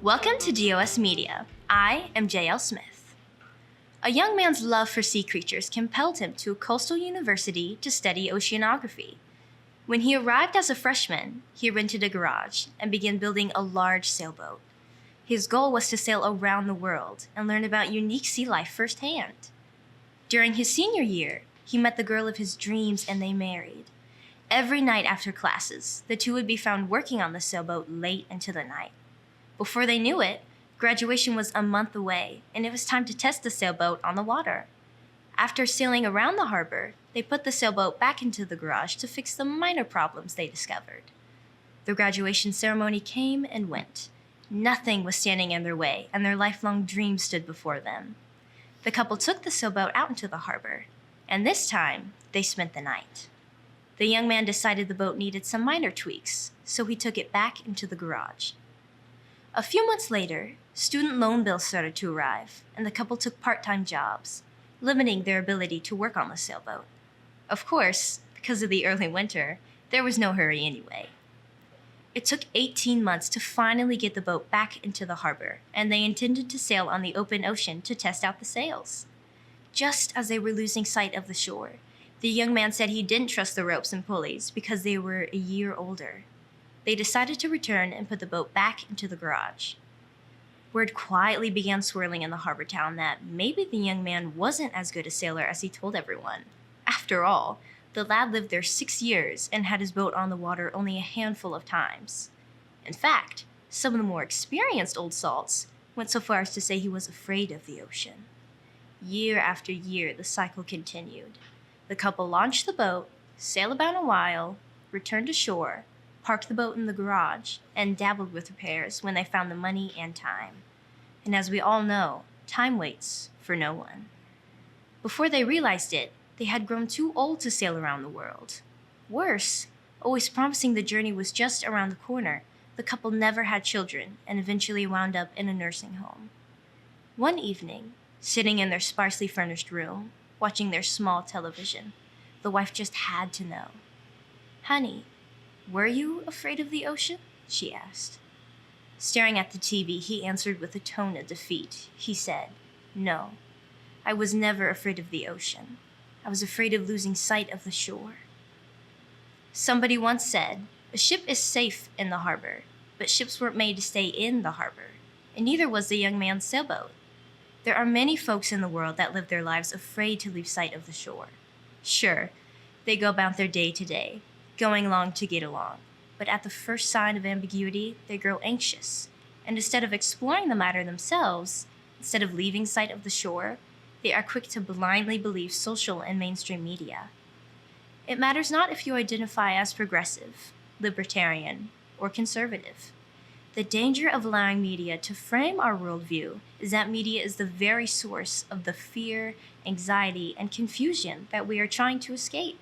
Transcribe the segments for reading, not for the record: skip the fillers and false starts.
Welcome to GOS Media. I am J.L. Smith. A young man's love for sea creatures compelled him to a coastal university to study oceanography. When he arrived as a freshman, he rented a garage and began building a large sailboat. His goal was to sail around the world and learn about unique sea life firsthand. During his senior year, he met the girl of his dreams and they married. Every night after classes, the two would be found working on the sailboat late into the night. Before they knew it, graduation was a month away, and it was time to test the sailboat on the water. After sailing around the harbor, they put the sailboat back into the garage to fix the minor problems they discovered. The graduation ceremony came and went. Nothing was standing in their way, and their lifelong dreams stood before them. The couple took the sailboat out into the harbor, and this time, they spent the night. The young man decided the boat needed some minor tweaks, so he took it back into the garage. A few months later, student loan bills started to arrive, and the couple took part-time jobs, limiting their ability to work on the sailboat. Of course, because of the early winter, there was no hurry anyway. It took 18 months to finally get the boat back into the harbor, and they intended to sail on the open ocean to test out the sails. Just as they were losing sight of the shore, the young man said he didn't trust the ropes and pulleys because they were a year older. They decided to return and put the boat back into the garage. Word quietly began swirling in the harbor town that maybe the young man wasn't as good a sailor as he told everyone. After all, the lad lived there 6 years and had his boat on the water only a handful of times. In fact, some of the more experienced old salts went so far as to say he was afraid of the ocean. Year after year, the cycle continued. The couple launched the boat, sailed about a while, returned to shore, parked the boat in the garage, and dabbled with repairs when they found the money and time. And as we all know, time waits for no one. Before they realized it, they had grown too old to sail around the world. Worse, always promising the journey was just around the corner, the couple never had children and eventually wound up in a nursing home. One evening, sitting in their sparsely furnished room, watching their small television, the wife just had to know. "Honey, were you afraid of the ocean?" she asked. Staring at the TV, he answered with a tone of defeat. He said, "No, I was never afraid of the ocean. I was afraid of losing sight of the shore." Somebody once said, "A ship is safe in the harbor, but ships weren't made to stay in the harbor," and neither was the young man's sailboat. There are many folks in the world that live their lives afraid to lose sight of the shore. Sure, they go about their day to day, going along to get along, but at the first sign of ambiguity, they grow anxious, and instead of exploring the matter themselves, instead of leaving sight of the shore, they are quick to blindly believe social and mainstream media. It matters not if you identify as progressive, libertarian, or conservative. The danger of allowing media to frame our worldview is that media is the very source of the fear, anxiety, and confusion that we are trying to escape.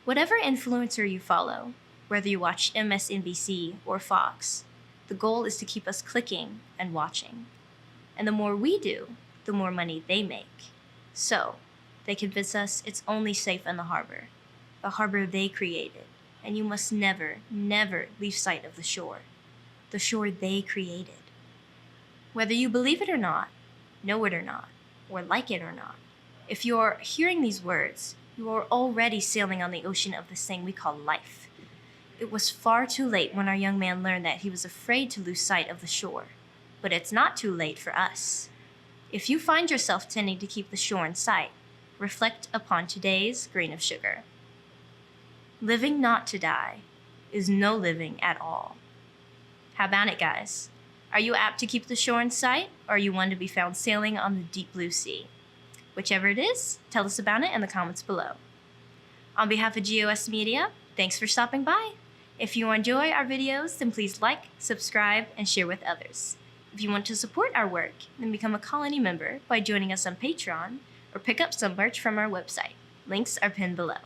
Whatever influencer you follow, whether you watch MSNBC or Fox, the goal is to keep us clicking and watching. And the more we do, the more money they make. So, they convince us it's only safe in the harbor they created, and you must never, never leave sight of the shore they created. Whether you believe it or not, know it or not, or like it or not, if you're hearing these words, you are already sailing on the ocean of this thing we call life. It was far too late when our young man learned that he was afraid to lose sight of the shore, but it's not too late for us. If you find yourself tending to keep the shore in sight, reflect upon today's grain of sugar. Living not to die is no living at all. How about it, guys? Are you apt to keep the shore in sight, or are you one to be found sailing on the deep blue sea? Whichever it is, tell us about it in the comments below. On behalf of GOS Media, thanks for stopping by. If you enjoy our videos, then please like, subscribe, and share with others. If you want to support our work, then become a Colony member by joining us on Patreon or pick up some merch from our website. Links are pinned below.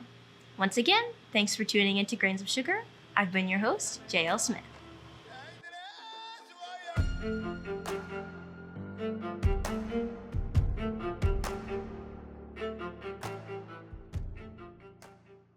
Once again, thanks for tuning into Grains of Sugar. I've been your host, J.L. Smith.